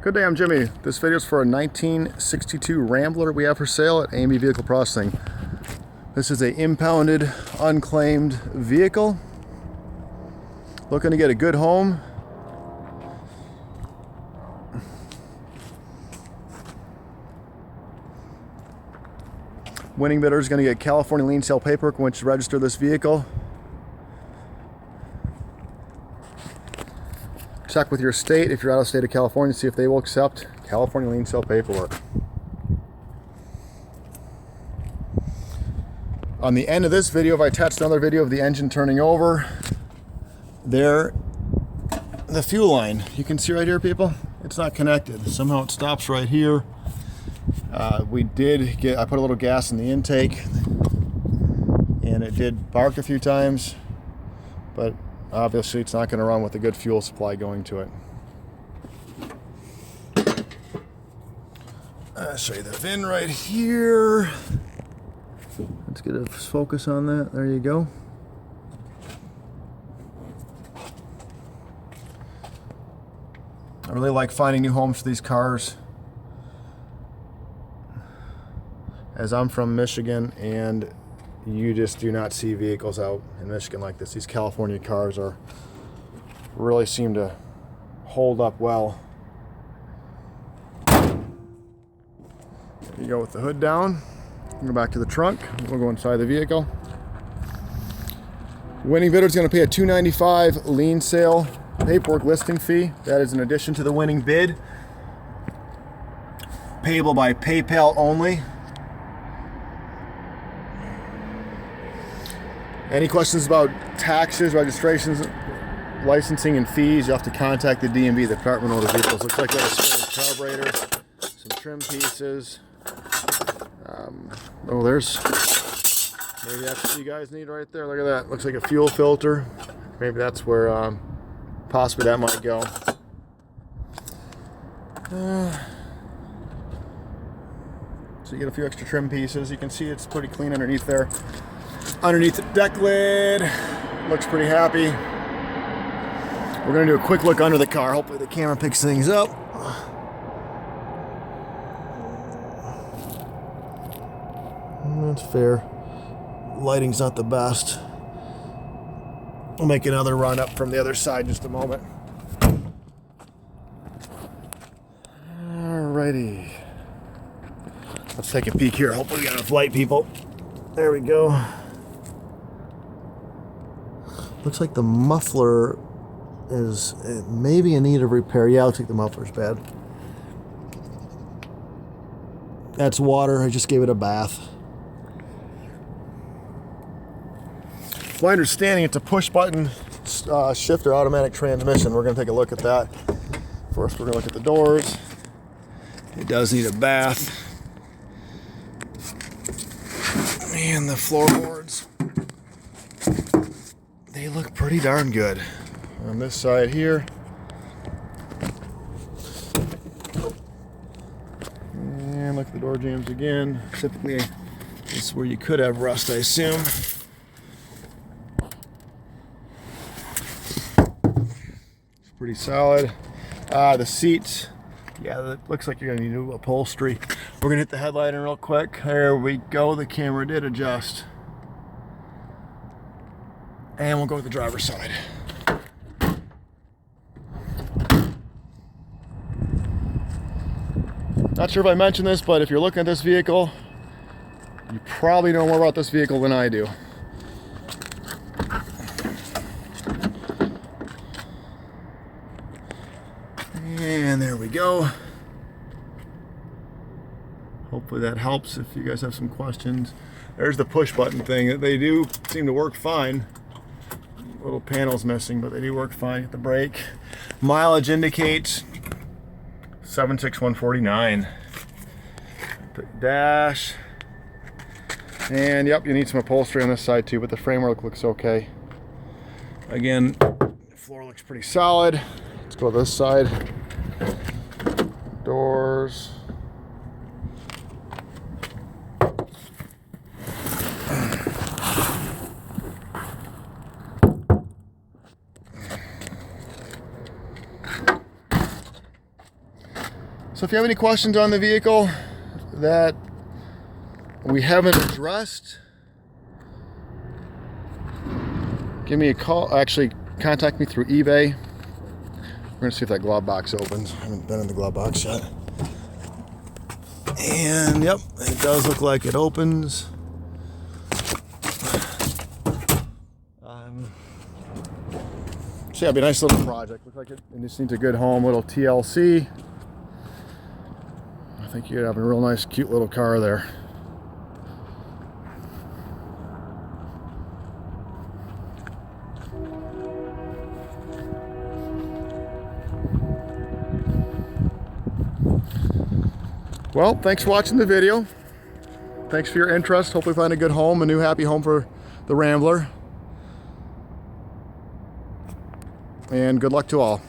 Good day, I'm Jimmy. This video is for a 1962 Rambler we have for sale at A&B Vehicle Processing. This is a impounded, unclaimed vehicle. Looking to get a good home. Winning bidder is going to get California lien sale paperwork once you register this vehicle. Check with your state if you're out of state of California, see if they will accept California lien sale paperwork. On the end of this video, if I attach another video of the engine turning over, there, the fuel line, you can see right here, people, it's not connected. Somehow it stops right here. I put a little gas in the intake, and it did bark a few times, but obviously it's not going to run with a good fuel supply going to it. I'll show you the VIN right here. Let's get a focus on that. There you go. I really like finding new homes for these cars, as I'm from Michigan, and you just do not see vehicles out in Michigan like this. These California cars really seem to hold up well. There you go with the hood down. Go back to the trunk. We'll go inside the vehicle. Winning bidder is going to pay a $295 lien sale paperwork listing fee. That is in addition to the winning bid. Payable by PayPal only. Any questions about taxes, registrations, licensing, and fees, you have to contact the DMV, the Department of Motor Vehicles. Looks like there's a spare carburetor, some trim pieces. Maybe that's what you guys need right there. Look at that. Looks like a fuel filter. Maybe that's where possibly that might go. So you get a few extra trim pieces. You can see it's pretty clean underneath there. Underneath the deck lid, looks pretty happy. We're going to do a quick look under the car. Hopefully the camera picks things up. That's fair. Lighting's not the best. We'll make another run up from the other side in just a moment. Alrighty. Let's take a peek here. Hopefully we got enough light, people. There we go. Looks like the muffler is maybe in need of repair. Yeah, looks like the muffler's bad. That's water. I just gave it a bath. My understanding, it's a push button shifter automatic transmission. We're going to take a look at that. First, we're going to look at the doors. It does need a bath. And the floorboards, they look pretty darn good. On this side here, and look at the door jambs again. Typically, this is where you could have rust, I assume. It's pretty solid. The seats, yeah, it looks like you're gonna need new upholstery. We're gonna hit the headlight in real quick. There we go. The camera did adjust. And we'll go with the driver's side. Not sure if I mentioned this, but if you're looking at this vehicle, you probably know more about this vehicle than I do. And there we go. Hopefully that helps if you guys have some questions. There's the push button thing. They do seem to work fine. Little panel's missing, but they do work fine. Hit the brake. Mileage indicates 76149. Dash. And yep, you need some upholstery on this side too, but the framework looks okay. Again, the floor looks pretty solid. Let's go to this side. Doors. So if you have any questions on the vehicle that we haven't addressed, give me a call. Actually, contact me through eBay. We're gonna see if that glove box opens. I haven't been in the glove box yet. And yep, it does look like it opens. So yeah, it'll be a nice little project. Looks like it just needs a good home, little TLC. I think you'd have a real nice, cute little car there. Well, thanks for watching the video. Thanks for your interest. Hopefully find a good home, a new happy home for the Rambler. And good luck to all.